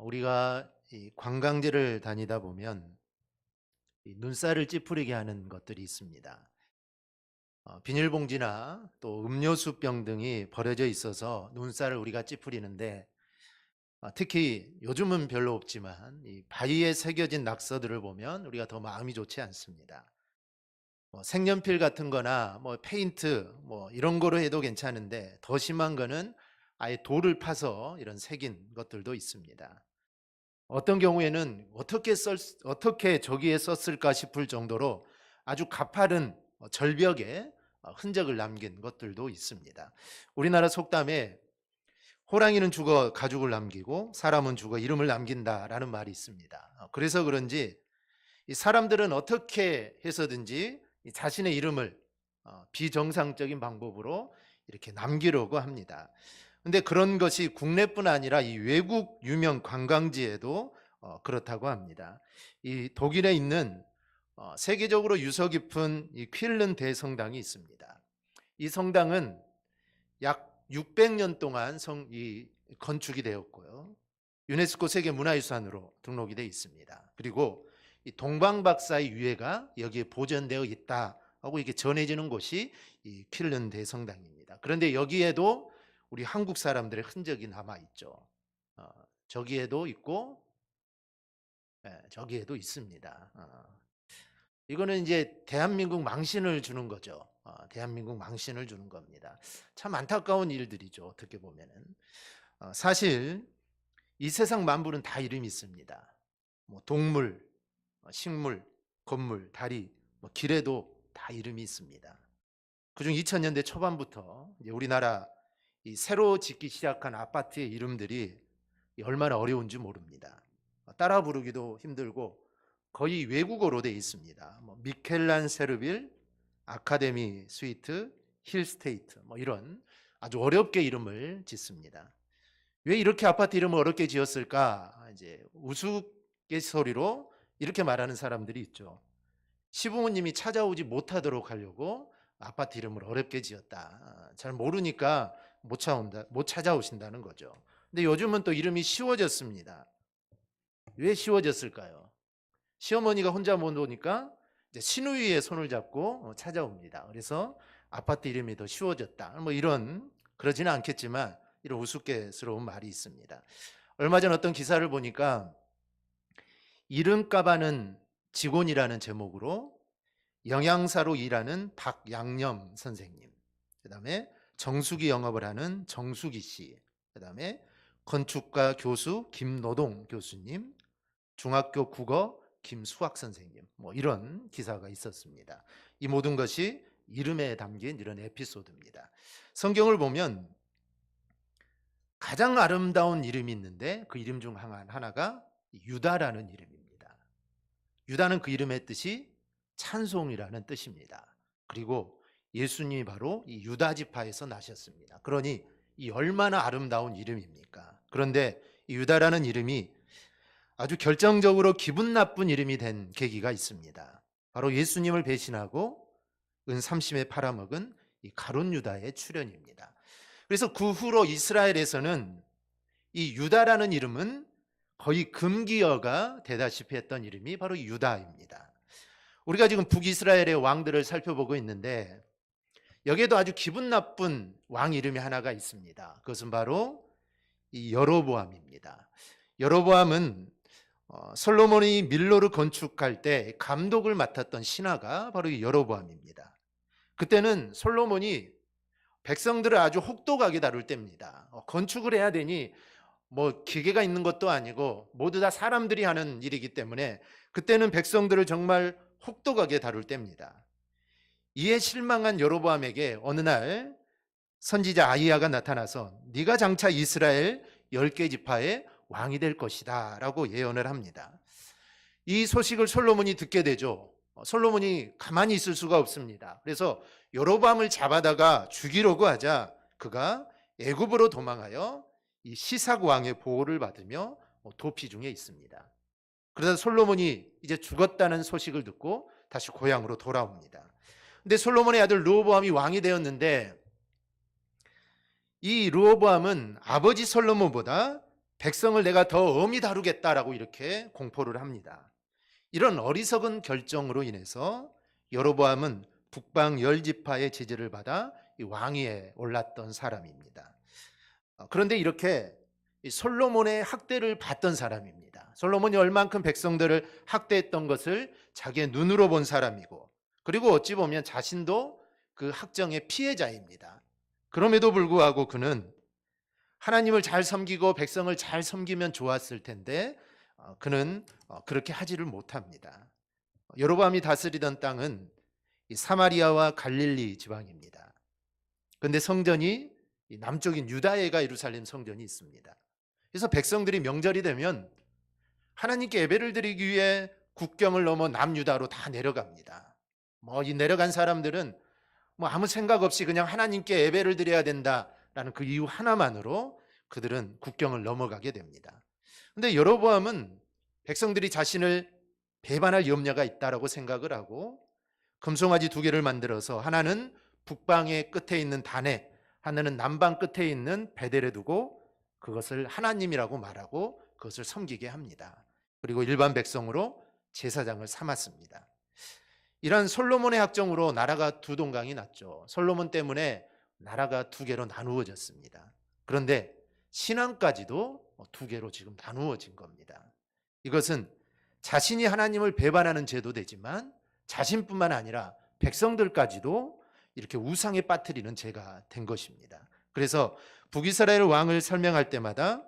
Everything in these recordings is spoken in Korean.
우리가 이 관광지를 다니다 보면 이 눈살을 찌푸리게 하는 것들이 있습니다. 비닐봉지나 또 음료수병 등이 버려져 있어서 눈살을 우리가 찌푸리는데, 특히 요즘은 별로 없지만 이 바위에 새겨진 낙서들을 보면 우리가 더 마음이 좋지 않습니다. 색연필 같은 거나 페인트 이런 거로 해도 괜찮은데, 더 심한 거는 아예 돌을 파서 이런 새긴 것들도 있습니다. 어떤 경우에는 어떻게 저기에 썼을까 싶을 정도로 아주 가파른 절벽에 흔적을 남긴 것들도 있습니다. 우리나라 속담에 호랑이는 죽어 가죽을 남기고 사람은 죽어 이름을 남긴다라는 말이 있습니다. 그래서 그런지 이 사람들은 어떻게 해서든지 이 자신의 이름을 비정상적인 방법으로 이렇게 남기려고 합니다. 근데 그런 것이 국내뿐 아니라 이 외국 유명 관광지에도 그렇다고 합니다. 이 독일에 있는 세계적으로 유서 깊은 이 퀼른 대성당이 있습니다. 이 성당은 약 600년 동안 이 건축이 되었고요. 유네스코 세계 문화유산으로 등록이 되어 있습니다. 그리고 이 동방박사의 유해가 여기에 보존되어 있다 하고 이렇게 전해지는 곳이 이 퀼른 대성당입니다. 그런데 여기에도 우리 한국 사람들의 흔적이 남아 있죠. 저기에도 있고, 저기에도 있습니다. 이거는 이제 대한민국 망신을 주는 거죠. 대한민국 망신을 주는 겁니다. 참 안타까운 일들이죠. 어떻게 보면은. 사실 이 세상 만물은 다 이름이 있습니다. 동물, 식물, 건물, 다리, 길에도 다 이름이 있습니다. 그중 2000년대 초반부터 이제 우리나라 이 새로 짓기 시작한 아파트의 이름들이 얼마나 어려운지 모릅니다. 따라 부르기도 힘들고 거의 외국어로 되어 있습니다. 미켈란 세르빌, 아카데미 스위트, 힐스테이트 이런 아주 어렵게 이름을 짓습니다. 왜 이렇게 아파트 이름을 어렵게 지었을까? 이제 우스갯소리로 이렇게 말하는 사람들이 있죠. 시부모님이 찾아오지 못하도록 하려고 아파트 이름을 어렵게 지었다. 잘 모르니까 못 찾아오신다는 거죠. 근데 요즘은 또 이름이 쉬워졌습니다. 왜 쉬워졌을까요? 시어머니가 혼자 못 오니까 이제 시누이의 손을 잡고 찾아옵니다. 그래서 아파트 이름이 더 쉬워졌다. 이런 그러지는 않겠지만 이런 우스갯스러운 말이 있습니다. 얼마 전 어떤 기사를 보니까 이름값 하는 직원이라는 제목으로 영양사로 일하는 박양념 선생님, 그다음에 정수기 영업을 하는 정수기 씨, 그다음에 건축가 교수 김노동 교수님, 중학교 국어 김수학 선생님, 이런 기사가 있었습니다. 이 모든 것이 이름에 담긴 이런 에피소드입니다. 성경을 보면 가장 아름다운 이름이 있는데 그 이름 중 하나가 유다라는 이름입니다. 유다는 그 이름의 뜻이 찬송이라는 뜻입니다. 그리고 예수님이 바로 이 유다 지파에서 나셨습니다. 그러니 이 얼마나 아름다운 이름입니까? 그런데 이 유다라는 이름이 아주 결정적으로 기분 나쁜 이름이 된 계기가 있습니다. 바로 예수님을 배신하고 은삼심에 팔아먹은 이 가룟 유다의 출현입니다. 그래서 그 후로 이스라엘에서는 이 유다라는 이름은 거의 금기어가 되다시피 했던 이름이 바로 유다입니다. 우리가 지금 북이스라엘의 왕들을 살펴보고 있는데 여기에도 아주 기분 나쁜 왕 이름이 하나가 있습니다. 그것은 바로 이 여로보암입니다. 여로보암은 솔로몬이 밀로를 건축할 때 감독을 맡았던 신하가 바로 이 여로보암입니다. 그때는 솔로몬이 백성들을 아주 혹독하게 다룰 때입니다. 건축을 해야 되니 기계가 있는 것도 아니고 모두 다 사람들이 하는 일이기 때문에 그때는 백성들을 정말 혹독하게 다룰 때입니다. 이에 실망한 여로보암에게 어느 날 선지자 아히야가 나타나서 네가 장차 이스라엘 10개 지파의 왕이 될 것이다 라고 예언을 합니다. 이 소식을 솔로몬이 듣게 되죠. 솔로몬이 가만히 있을 수가 없습니다. 그래서 여로보암을 잡아다가 죽이려고 하자 그가 애굽으로 도망하여 이 시삭 왕의 보호를 받으며 도피 중에 있습니다. 그러다 솔로몬이 이제 죽었다는 소식을 듣고 다시 고향으로 돌아옵니다. 근데 솔로몬의 아들 르호보암이 왕이 되었는데 이 르호보암은 아버지 솔로몬보다 백성을 내가 더 엄히 다루겠다라고 이렇게 공포를 합니다. 이런 어리석은 결정으로 인해서 여로보암은 북방 열 지파의 지지를 받아 이 왕위에 올랐던 사람입니다. 그런데 이렇게 솔로몬의 학대를 받던 사람입니다. 솔로몬이 얼만큼 백성들을 학대했던 것을 자기의 눈으로 본 사람이고, 그리고 어찌 보면 자신도 그 학정의 피해자입니다. 그럼에도 불구하고 그는 하나님을 잘 섬기고 백성을 잘 섬기면 좋았을 텐데 그는 그렇게 하지를 못합니다. 여로보암이 다스리던 땅은 이 사마리아와 갈릴리 지방입니다. 그런데 성전이 남쪽인 유다에가 예루살렘 성전이 있습니다. 그래서 백성들이 명절이 되면 하나님께 예배를 드리기 위해 국경을 넘어 남유다로 다 내려갑니다. 이 내려간 사람들은 아무 생각 없이 그냥 하나님께 예배를 드려야 된다라는 그 이유 하나만으로 그들은 국경을 넘어가게 됩니다. 그런데 여로보암은 백성들이 자신을 배반할 염려가 있다라고 생각을 하고 금송아지 2개를 만들어서 하나는 북방의 끝에 있는 단에, 하나는 남방 끝에 있는 베델에 두고 그것을 하나님이라고 말하고 그것을 섬기게 합니다. 그리고 일반 백성으로 제사장을 삼았습니다. 이런 솔로몬의 학정으로 나라가 두 동강이 났죠. 솔로몬 때문에 나라가 2개로 나누어졌습니다. 그런데 신앙까지도 2개로 지금 나누어진 겁니다. 이것은 자신이 하나님을 배반하는 죄도 되지만 자신뿐만 아니라 백성들까지도 이렇게 우상에 빠뜨리는 죄가 된 것입니다. 그래서 북이스라엘 왕을 설명할 때마다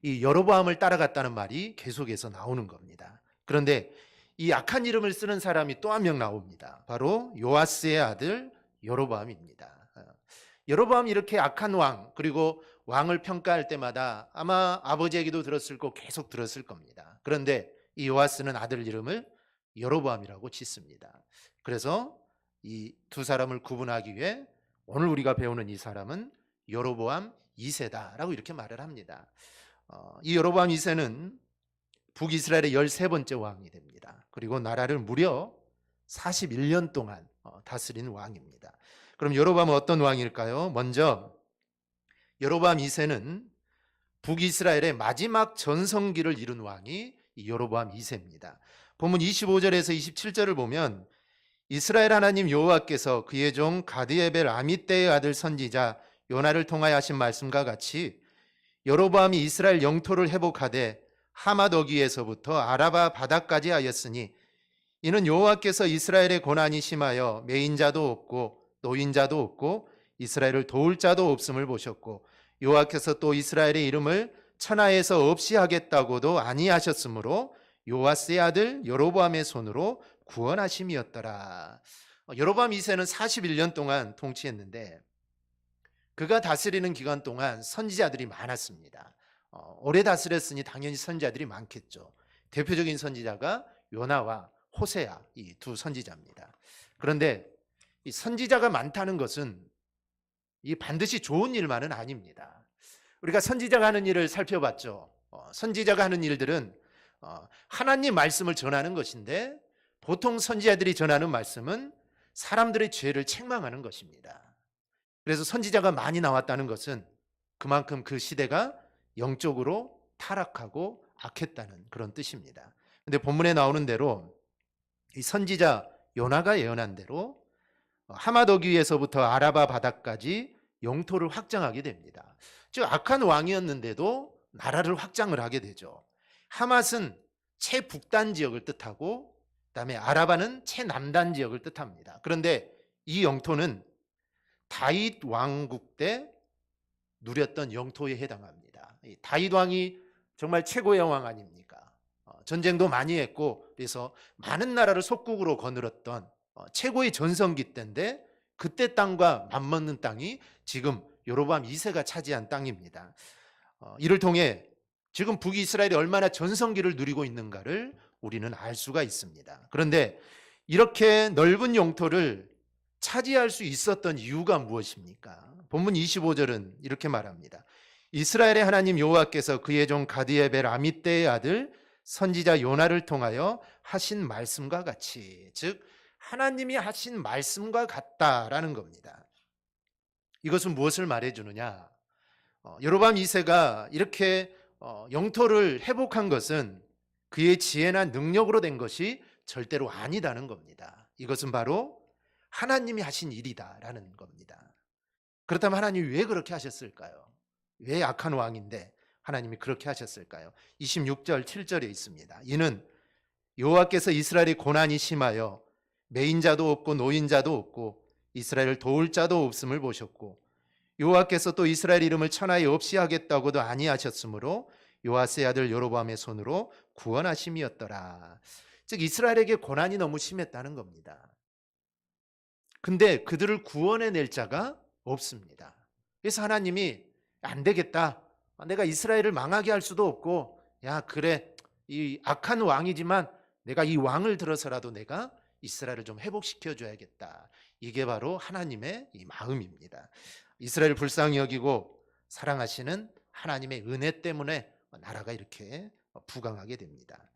이 여로보암을 따라갔다는 말이 계속해서 나오는 겁니다. 그런데 이 악한 이름을 쓰는 사람이 또 한 명 나옵니다. 바로 요아스의 아들 여로보암입니다. 여로보암이 이렇게 악한 왕, 그리고 왕을 평가할 때마다 아마 아버지 얘기도 들었을 거고 계속 들었을 겁니다. 그런데 이 요아스는 아들 이름을 여로보암이라고 짓습니다. 그래서 이 두 사람을 구분하기 위해 오늘 우리가 배우는 이 사람은 여로보암 2세다라고 이렇게 말을 합니다. 이 여로보암 2세는 북이스라엘의 13번째 왕이 됩니다. 그리고 나라를 무려 41년 동안 다스린 왕입니다. 그럼 여로보암은 어떤 왕일까요? 먼저 여로보암 2세는 북이스라엘의 마지막 전성기를 이룬 왕이 이 여로보암 2세입니다. 본문 25절에서 27절을 보면 이스라엘 하나님 여호와께서 그의 종 가드에벨 아미떼의 아들 선지자 요나를 통하여 하신 말씀과 같이 여로보암이 이스라엘 영토를 회복하되 하맛 어귀에서부터 아라바 바다까지 하였으니 이는 여호와께서 이스라엘의 고난이 심하여 매인자도 없고 노인자도 없고 이스라엘을 도울 자도 없음을 보셨고 여호와께서 또 이스라엘의 이름을 천하에서 없이 하겠다고도 아니하셨으므로 요아스의 아들 여로보암의 손으로 구원하심이었더라. 여로보암 2세는 41년 동안 통치했는데 그가 다스리는 기간 동안 선지자들이 많았습니다. 오래 다스렸으니 당연히 선지자들이 많겠죠. 대표적인 선지자가 요나와 호세아, 이 두 선지자입니다. 그런데 이 선지자가 많다는 것은 이 반드시 좋은 일만은 아닙니다. 우리가 선지자가 하는 일을 살펴봤죠. 선지자가 하는 일들은 하나님 말씀을 전하는 것인데 보통 선지자들이 전하는 말씀은 사람들의 죄를 책망하는 것입니다. 그래서 선지자가 많이 나왔다는 것은 그만큼 그 시대가 영적으로 타락하고 악했다는 그런 뜻입니다. 그런데 본문에 나오는 대로 이 선지자 요나가 예언한 대로 하맛 어귀에서부터 아라바 바다까지 영토를 확장하게 됩니다. 즉 악한 왕이었는데도 나라를 확장을 하게 되죠. 하맛은 최북단 지역을 뜻하고 그다음에 아라바는 최남단 지역을 뜻합니다. 그런데 이 영토는 다윗 왕국 때 누렸던 영토에 해당합니다. 다윗 왕이 정말 최고의 왕 아닙니까? 전쟁도 많이 했고 그래서 많은 나라를 속국으로 거느렸던 최고의 전성기 때인데 그때 땅과 맞먹는 땅이 지금 여로보암 2세가 차지한 땅입니다. 이를 통해 지금 북이스라엘이 얼마나 전성기를 누리고 있는가를 우리는 알 수가 있습니다. 그런데 이렇게 넓은 영토를 차지할 수 있었던 이유가 무엇입니까? 본문 25절은 이렇게 말합니다. 이스라엘의 하나님 여호와께서 그의 종 가드에벨 아미떼의 아들 선지자 요나를 통하여 하신 말씀과 같이, 즉 하나님이 하신 말씀과 같다라는 겁니다. 이것은 무엇을 말해주느냐? 여로보암 2세가 이렇게 영토를 회복한 것은 그의 지혜나 능력으로 된 것이 절대로 아니다는 겁니다. 이것은 바로 하나님이 하신 일이다라는 겁니다. 그렇다면 하나님이 왜 그렇게 하셨을까요? 왜 악한 왕인데 하나님이 그렇게 하셨을까요? 26절 7절에 있습니다. 이는 여호와께서 이스라엘의 고난이 심하여 매인자도 없고 노인자도 없고 이스라엘을 도울 자도 없음을 보셨고 여호와께서 또 이스라엘 이름을 천하에 없이 하겠다고도 아니하셨으므로 요아스의 아들 여로보암의 손으로 구원하심이었더라. 즉 이스라엘에게 고난이 너무 심했다는 겁니다. 근데 그들을 구원해낼 자가 없습니다. 그래서 하나님이 안 되겠다. 내가 이스라엘을 망하게 할 수도 없고, 야 그래 이 악한 왕이지만 내가 이 왕을 들어서라도 내가 이스라엘을 좀 회복시켜 줘야겠다. 이게 바로 하나님의 이 마음입니다. 이스라엘을 불쌍히 여기고 사랑하시는 하나님의 은혜 때문에 나라가 이렇게 부강하게 됩니다.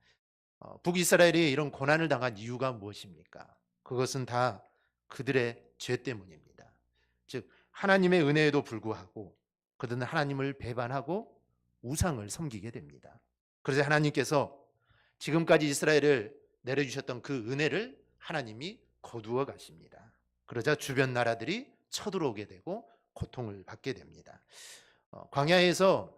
북이스라엘이 이런 고난을 당한 이유가 무엇입니까? 그것은 다 그들의 죄 때문입니다. 즉 하나님의 은혜에도 불구하고 그들은 하나님을 배반하고 우상을 섬기게 됩니다. 그래서 하나님께서 지금까지 이스라엘을 내려주셨던 그 은혜를 하나님이 거두어 가십니다. 그러자 주변 나라들이 쳐들어오게 되고 고통을 받게 됩니다. 광야에서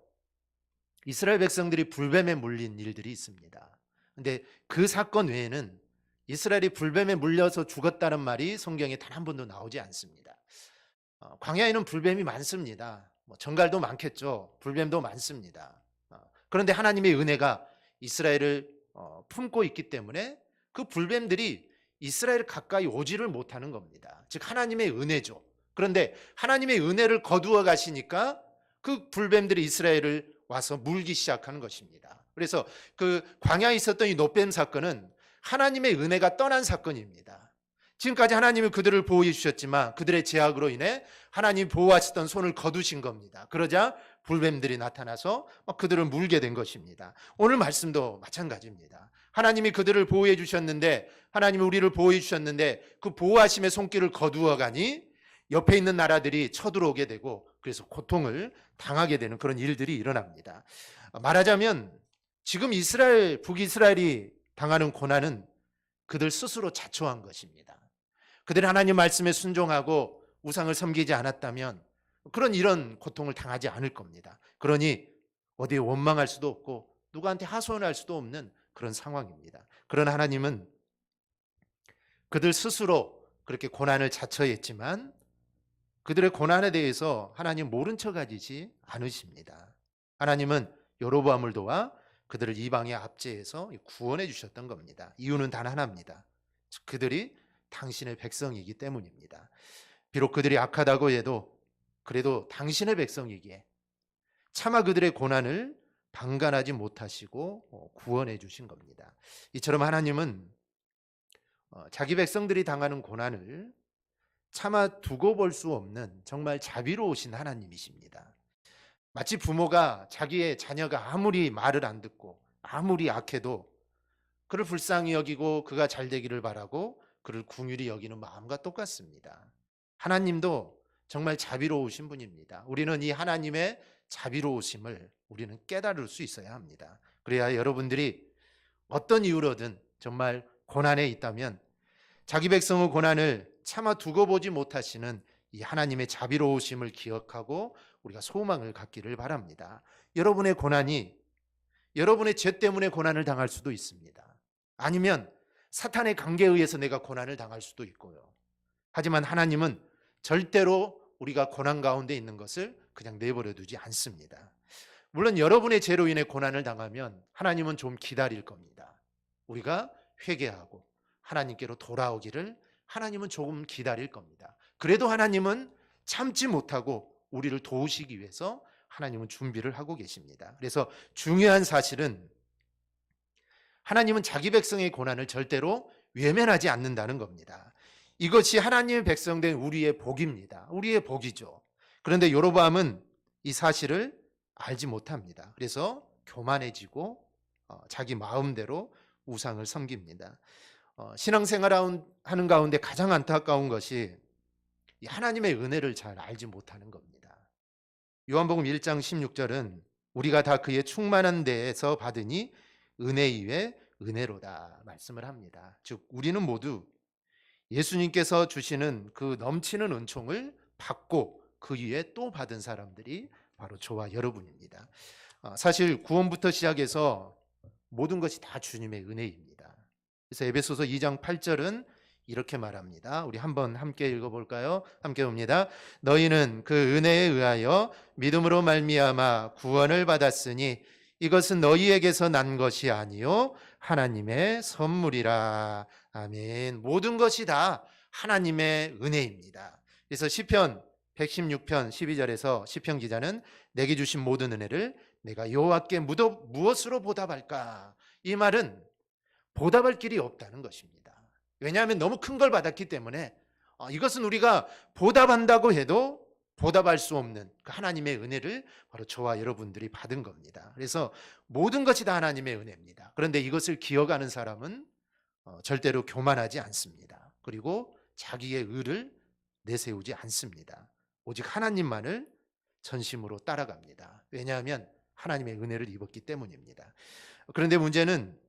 이스라엘 백성들이 불뱀에 물린 일들이 있습니다. 근데 그 사건 외에는 이스라엘이 불뱀에 물려서 죽었다는 말이 성경에 단 한 번도 나오지 않습니다. 광야에는 불뱀이 많습니다. 정갈도 많겠죠. 불뱀도 많습니다. 그런데 하나님의 은혜가 이스라엘을 품고 있기 때문에 그 불뱀들이 이스라엘 가까이 오지를 못하는 겁니다. 즉 하나님의 은혜죠. 그런데 하나님의 은혜를 거두어 가시니까 그 불뱀들이 이스라엘을 와서 물기 시작하는 것입니다. 그래서 그 광야에 있었던 이 놋뱀 사건은 하나님의 은혜가 떠난 사건입니다. 지금까지 하나님이 그들을 보호해 주셨지만 그들의 제약으로 인해 하나님이 보호하셨던 손을 거두신 겁니다. 그러자 불뱀들이 나타나서 그들을 물게 된 것입니다. 오늘 말씀도 마찬가지입니다. 하나님이 그들을 보호해 주셨는데, 하나님이 우리를 보호해 주셨는데 그 보호하심의 손길을 거두어 가니 옆에 있는 나라들이 쳐들어오게 되고 그래서 고통을 당하게 되는 그런 일들이 일어납니다. 말하자면 지금 이스라엘, 북이스라엘이 당하는 고난은 그들 스스로 자초한 것입니다. 그들이 하나님 말씀에 순종하고 우상을 섬기지 않았다면 이런 고통을 당하지 않을 겁니다. 그러니 어디에 원망할 수도 없고 누구한테 하소연할 수도 없는 그런 상황입니다. 그러나 하나님은 그들 스스로 그렇게 고난을 자처했지만 그들의 고난에 대해서 하나님 모른 척 하지 않으십니다. 하나님은 여로보암을 도와 그들을 이방의 압제에서 구원해 주셨던 겁니다. 이유는 단 하나입니다. 그들이 당신의 백성이기 때문입니다. 비록 그들이 악하다고 해도 그래도 당신의 백성이기에 차마 그들의 고난을 방관하지 못하시고 구원해 주신 겁니다. 이처럼 하나님은 자기 백성들이 당하는 고난을 차마 두고 볼 수 없는 정말 자비로우신 하나님이십니다. 마치 부모가 자기의 자녀가 아무리 말을 안 듣고 아무리 악해도 그를 불쌍히 여기고 그가 잘 되기를 바라고 그를 긍휼히 여기는 마음과 똑같습니다. 하나님도 정말 자비로우신 분입니다. 우리는 이 하나님의 자비로우심을 우리는 깨달을 수 있어야 합니다. 그래야 여러분들이 어떤 이유로든 정말 고난에 있다면 자기 백성의 고난을 차마 두고 보지 못하시는 이 하나님의 자비로우심을 기억하고 우리가 소망을 갖기를 바랍니다. 여러분의 고난이 여러분의 죄 때문에 고난을 당할 수도 있습니다. 아니면 사탄의 관계에 의해서 내가 고난을 당할 수도 있고요. 하지만 하나님은 절대로 우리가 고난 가운데 있는 것을 그냥 내버려 두지 않습니다. 물론 여러분의 죄로 인해 고난을 당하면 하나님은 좀 기다릴 겁니다. 우리가 회개하고 하나님께로 돌아오기를 하나님은 조금 기다릴 겁니다. 그래도 하나님은 참지 못하고 우리를 도우시기 위해서 하나님은 준비를 하고 계십니다. 그래서 중요한 사실은 하나님은 자기 백성의 고난을 절대로 외면하지 않는다는 겁니다. 이것이 하나님의 백성된 우리의 복입니다. 우리의 복이죠. 그런데 여로보암은 이 사실을 알지 못합니다. 그래서 교만해지고 자기 마음대로 우상을 섬깁니다. 신앙생활하는 가운데 가장 안타까운 것이 하나님의 은혜를 잘 알지 못하는 겁니다. 요한복음 1장 16절은 우리가 다 그의 충만한 데에서 받으니 은혜 위에 은혜로다 말씀을 합니다. 즉 우리는 모두 예수님께서 주시는 그 넘치는 은총을 받고 그 위에 또 받은 사람들이 바로 저와 여러분입니다. 사실 구원부터 시작해서 모든 것이 다 주님의 은혜입니다. 그래서 에베소서 2장 8절은 이렇게 말합니다. 우리 한번 함께 읽어볼까요? 함께 봅니다. 너희는 그 은혜에 의하여 믿음으로 말미암아 구원을 받았으니 이것은 너희에게서 난 것이 아니요 하나님의 선물이라. 아멘. 모든 것이 다 하나님의 은혜입니다. 그래서 시편 116편 12절에서 시편 기자는 내게 주신 모든 은혜를 내가 여호와께 무엇으로 보답할까? 이 말은 보답할 길이 없다는 것입니다. 왜냐하면 너무 큰 걸 받았기 때문에 이것은 우리가 보답한다고 해도 보답할 수 없는 그 하나님의 은혜를 바로 저와 여러분들이 받은 겁니다. 그래서 모든 것이 다 하나님의 은혜입니다. 그런데 이것을 기억하는 사람은 절대로 교만하지 않습니다. 그리고 자기의 의를 내세우지 않습니다. 오직 하나님만을 전심으로 따라갑니다. 왜냐하면 하나님의 은혜를 입었기 때문입니다. 그런데 문제는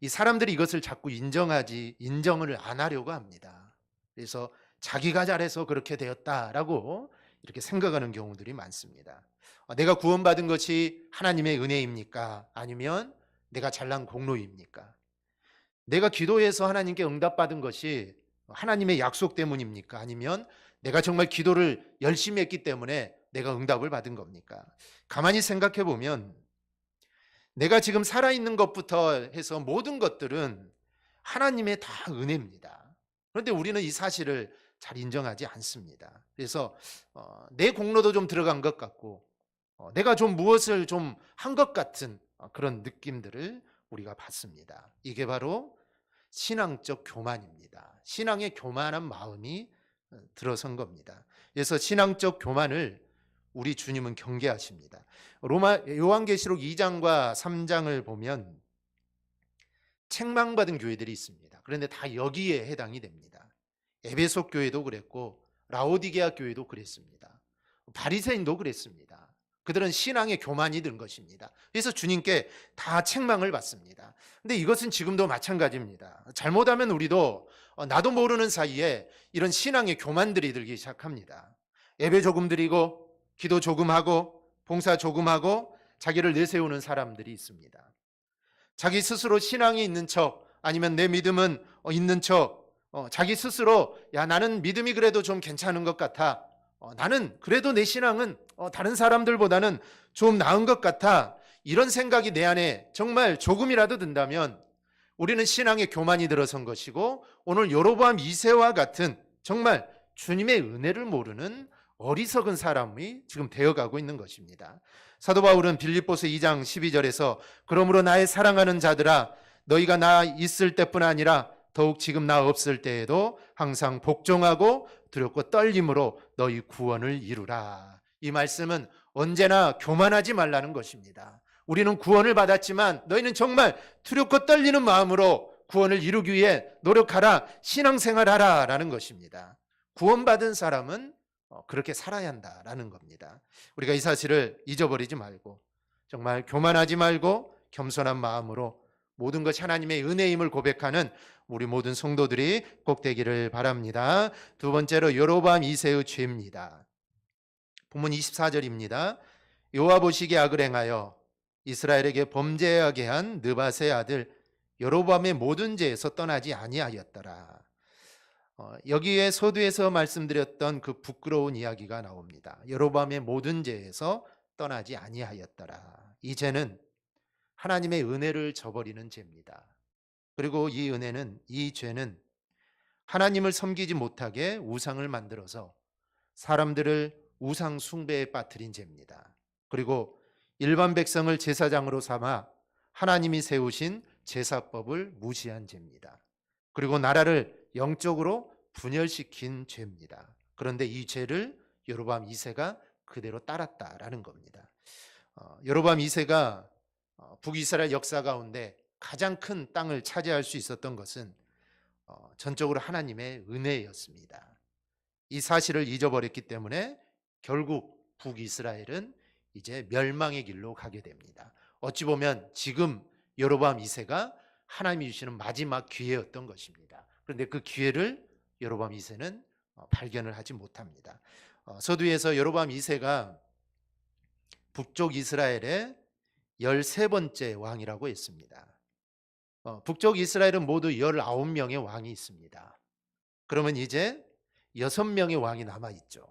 이 사람들이 이것을 자꾸 인정을 안 하려고 합니다. 그래서 자기가 잘해서 그렇게 되었다라고 이렇게 생각하는 경우들이 많습니다. 내가 구원받은 것이 하나님의 은혜입니까? 아니면 내가 잘난 공로입니까? 내가 기도해서 하나님께 응답받은 것이 하나님의 약속 때문입니까? 아니면 내가 정말 기도를 열심히 했기 때문에 내가 응답을 받은 겁니까? 가만히 생각해 보면 내가 지금 살아있는 것부터 해서 모든 것들은 하나님의 다 은혜입니다. 그런데 우리는 이 사실을 잘 인정하지 않습니다. 그래서 내 공로도 좀 들어간 것 같고 내가 좀 무엇을 좀 한 것 같은 그런 느낌들을 우리가 받습니다. 이게 바로 신앙적 교만입니다. 신앙의 교만한 마음이 들어선 겁니다. 그래서 신앙적 교만을 우리 주님은 경계하십니다. 요한계시록 2장과 3장을 보면 책망받은 교회들이 있습니다. 그런데 다 여기에 해당이 됩니다. 에베소 교회도 그랬고 라오디게아 교회도 그랬습니다. 바리새인도 그랬습니다. 그들은 신앙의 교만이 든 것입니다. 그래서 주님께 다 책망을 받습니다. 근데 이것은 지금도 마찬가지입니다. 잘못하면 우리도 나도 모르는 사이에 이런 신앙의 교만들이 들기 시작합니다. 예배 조금 드리고 기도 조금 하고 봉사 조금 하고 자기를 내세우는 사람들이 있습니다. 자기 스스로 신앙이 있는 척 아니면 내 믿음은 있는 척 자기 스스로 야 나는 믿음이 그래도 좀 괜찮은 것 같아. 나는 그래도 내 신앙은 다른 사람들보다는 좀 나은 것 같아. 이런 생각이 내 안에 정말 조금이라도 든다면 우리는 신앙의 교만이 들어선 것이고 오늘 여로보암 2세와 같은 정말 주님의 은혜를 모르는 어리석은 사람이 지금 되어가고 있는 것입니다. 사도 바울은 빌립보서 2장 12절에서 그러므로 나의 사랑하는 자들아 너희가 나 있을 때뿐 아니라 더욱 지금 나 없을 때에도 항상 복종하고 두렵고 떨림으로 너희 구원을 이루라. 이 말씀은 언제나 교만하지 말라는 것입니다. 우리는 구원을 받았지만 너희는 정말 두렵고 떨리는 마음으로 구원을 이루기 위해 노력하라, 신앙생활하라 라는 것입니다. 구원받은 사람은 그렇게 살아야 한다라는 겁니다. 우리가 이 사실을 잊어버리지 말고 정말 교만하지 말고 겸손한 마음으로 모든 것이 하나님의 은혜임을 고백하는 우리 모든 성도들이 꼭 되기를 바랍니다. 두 번째로 여로보암 2세의 죄입니다. 본문 24절입니다. 여호와보시기에 악을 행하여 이스라엘에게 범죄하게 한 느밧의 아들 여로보암의 모든 죄에서 떠나지 아니하였더라. 여기에 서두에서 말씀드렸던 그 부끄러운 이야기가 나옵니다. 여로보암의 모든 죄에서 떠나지 아니하였더라. 이 죄는 하나님의 은혜를 저버리는 죄입니다. 그리고 이 죄는 하나님을 섬기지 못하게 우상을 만들어서 사람들을 우상 숭배에 빠뜨린 죄입니다. 그리고 일반 백성을 제사장으로 삼아 하나님이 세우신 제사법을 무시한 죄입니다. 그리고 나라를 영적으로 분열시킨 죄입니다. 그런데 이 죄를 여로보암 2세가 그대로 따랐다라는 겁니다. 여로보암 2세가 북이스라엘 역사 가운데 가장 큰 땅을 차지할 수 있었던 것은 전적으로 하나님의 은혜였습니다. 이 사실을 잊어버렸기 때문에 결국 북이스라엘은 이제 멸망의 길로 가게 됩니다. 어찌 보면 지금 여로보암 2세가 하나님이 주시는 마지막 기회였던 것입니다. 그런데 그 기회를 여로보암 2세는 발견을 하지 못합니다. 서두에서 여로보암 2세가 북쪽 이스라엘의 13번째 왕이라고 했습니다. 북쪽 이스라엘은 모두 19명의 왕이 있습니다. 그러면 이제 6명의 왕이 남아있죠.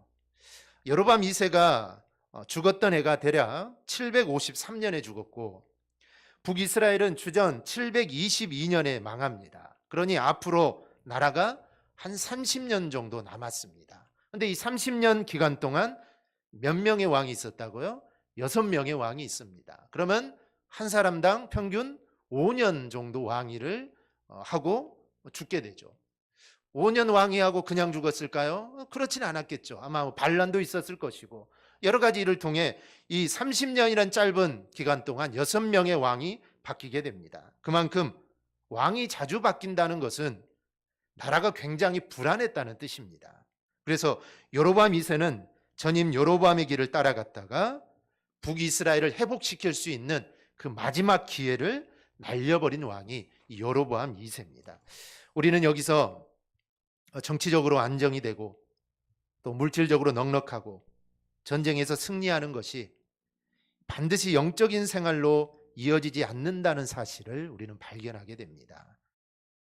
여로보암 2세가 죽었던 해가 대략 753년에 죽었고 북이스라엘은 주전 722년에 망합니다. 그러니 앞으로 나라가 한 30년 정도 남았습니다. 그런데 이 30년 기간 동안 몇 명의 왕이 있었다고요? 6명의 왕이 있습니다. 그러면 한 사람당 평균 5년 정도 왕위를 하고 죽게 되죠. 5년 왕위하고 그냥 죽었을까요? 그렇지는 않았겠죠. 아마 반란도 있었을 것이고 여러 가지 일을 통해 이 30년이란 짧은 기간 동안 6명의 왕이 바뀌게 됩니다. 그만큼 왕이 자주 바뀐다는 것은 나라가 굉장히 불안했다는 뜻입니다. 그래서 여로보암 2세는 전임 여로보암의 길을 따라갔다가 북이스라엘을 회복시킬 수 있는 그 마지막 기회를 날려버린 왕이 여로보암 2세입니다. 우리는 여기서 정치적으로 안정이 되고 또 물질적으로 넉넉하고 전쟁에서 승리하는 것이 반드시 영적인 생활로 이어지지 않는다는 사실을 우리는 발견하게 됩니다.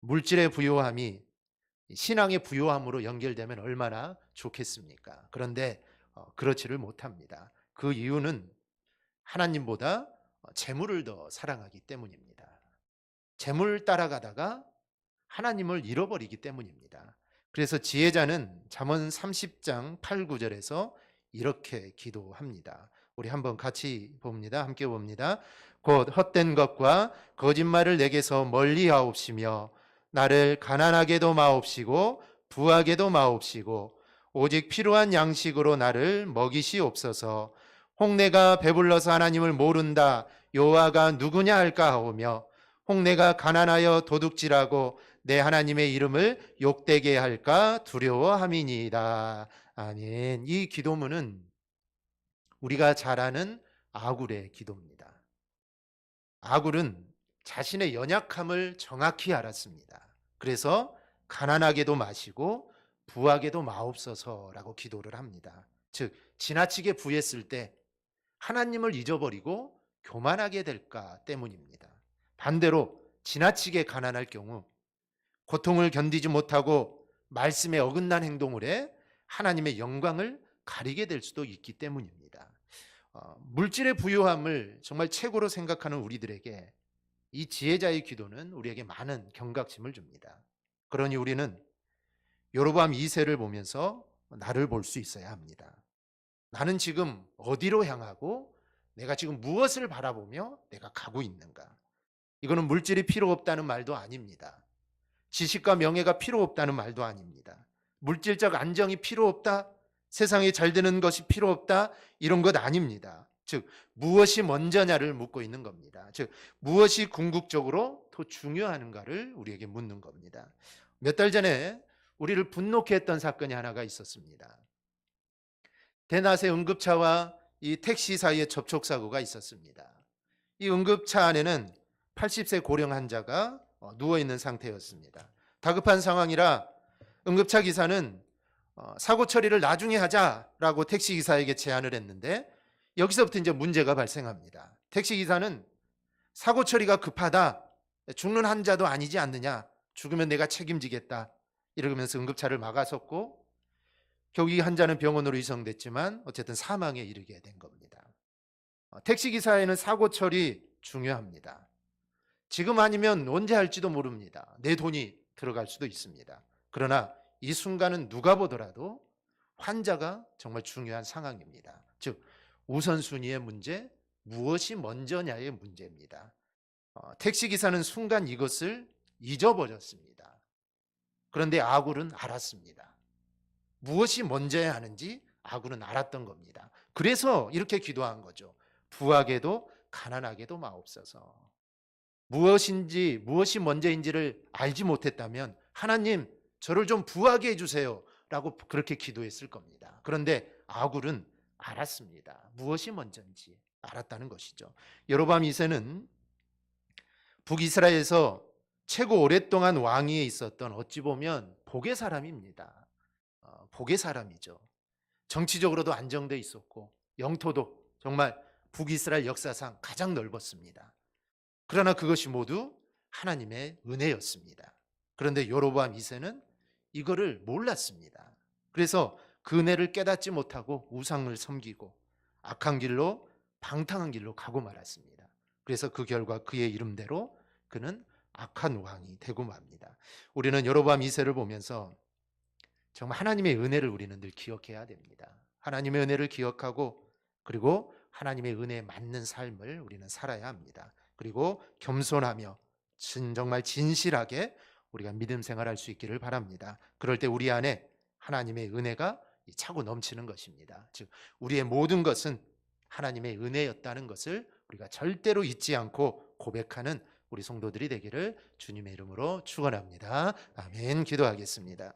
물질의 부요함이 신앙의 부요함으로 연결되면 얼마나 좋겠습니까? 그런데 그렇지를 못합니다. 그 이유는 하나님보다 재물을 더 사랑하기 때문입니다. 재물 따라가다가 하나님을 잃어버리기 때문입니다. 그래서 지혜자는 잠언 30장 8, 9절에서 이렇게 기도합니다. 우리 한번 같이 봅니다. 함께 봅니다. 곧 헛된 것과 거짓말을 내게서 멀리 하옵시며 나를 가난하게도 마옵시고 부하게도 마옵시고 오직 필요한 양식으로 나를 먹이시옵소서. 홍내가 배불러서 하나님을 모른다 여호와가 누구냐 할까 하오며 홍내가 가난하여 도둑질하고 내 하나님의 이름을 욕되게 할까 두려워함이니이다. 아멘. 이 기도문은 우리가 잘 아는 아굴의 기도입니다. 아굴은 자신의 연약함을 정확히 알았습니다. 그래서 가난하게도 마시고 부하게도 마옵소서라고 기도를 합니다. 즉 지나치게 부했을 때 하나님을 잊어버리고 교만하게 될까 때문입니다. 반대로 지나치게 가난할 경우 고통을 견디지 못하고 말씀에 어긋난 행동을 해 하나님의 영광을 가리게 될 수도 있기 때문입니다. 물질의 부요함을 정말 최고로 생각하는 우리들에게 이 지혜자의 기도는 우리에게 많은 경각심을 줍니다. 그러니 우리는 여로보암 2세를 보면서 나를 볼 수 있어야 합니다. 나는 지금 어디로 향하고 내가 지금 무엇을 바라보며 내가 가고 있는가? 이거는 물질이 필요 없다는 말도 아닙니다. 지식과 명예가 필요 없다는 말도 아닙니다. 물질적 안정이 필요 없다, 세상에 잘 되는 것이 필요 없다, 이런 것 아닙니다. 즉 무엇이 먼저냐를 묻고 있는 겁니다. 즉 무엇이 궁극적으로 더 중요한가를 우리에게 묻는 겁니다. 몇 달 전에 우리를 분노케 했던 사건이 하나가 있었습니다. 대낮에 응급차와 이 택시 사이에 접촉사고가 있었습니다. 이 응급차 안에는 80세 고령 환자가 누워있는 상태였습니다. 다급한 상황이라 응급차 기사는 사고 처리를 나중에 하자라고 택시기사에게 제안을 했는데 여기서부터 이제 문제가 발생합니다. 택시기사는 사고 처리가 급하다, 죽는 환자도 아니지 않느냐, 죽으면 내가 책임지겠다 이러면서 응급차를 막아섰고 결국 이 환자는 병원으로 이송됐지만 어쨌든 사망에 이르게 된 겁니다. 택시기사에는 사고 처리 중요합니다. 지금 아니면 언제 할지도 모릅니다. 내 돈이 들어갈 수도 있습니다. 그러나 이 순간은 누가 보더라도 환자가 정말 중요한 상황입니다. 즉 우선순위의 문제, 무엇이 먼저냐의 문제입니다. 택시기사는 순간 이것을 잊어버렸습니다. 그런데 아굴은 알았습니다. 무엇이 먼저야 하는지 아굴은 알았던 겁니다. 그래서 이렇게 기도한 거죠. 부하게도 가난하게도 마옵소서. 무엇이 먼저인지를 알지 못했다면 하나님 저를 좀 부하게 해주세요 라고 그렇게 기도했을 겁니다. 그런데 아굴은 알았습니다. 무엇이 먼저인지 알았다는 것이죠. 여로보암 2세는 북이스라엘에서 최고 오랫동안 왕위에 있었던 어찌 보면 복의 사람입니다. 복의 사람이죠. 정치적으로도 안정돼 있었고 영토도 정말 북이스라엘 역사상 가장 넓었습니다. 그러나 그것이 모두 하나님의 은혜였습니다. 그런데 여로보암 2세는 이거를 몰랐습니다. 그래서 그 은혜를 깨닫지 못하고 우상을 섬기고 악한 길로, 방탕한 길로 가고 말았습니다. 그래서 그 결과 그의 이름대로 그는 악한 왕이 되고 맙니다. 우리는 여로보암 2세를 보면서 정말 하나님의 은혜를 우리는 늘 기억해야 됩니다. 하나님의 은혜를 기억하고 그리고 하나님의 은혜에 맞는 삶을 우리는 살아야 합니다. 그리고 겸손하며 정말 진실하게 우리가 믿음 생활할 수 있기를 바랍니다. 그럴 때 우리 안에 하나님의 은혜가 차고 넘치는 것입니다. 즉 우리의 모든 것은 하나님의 은혜였다는 것을 우리가 절대로 잊지 않고 고백하는 우리 성도들이 되기를 주님의 이름으로 축원합니다. 아멘. 기도하겠습니다.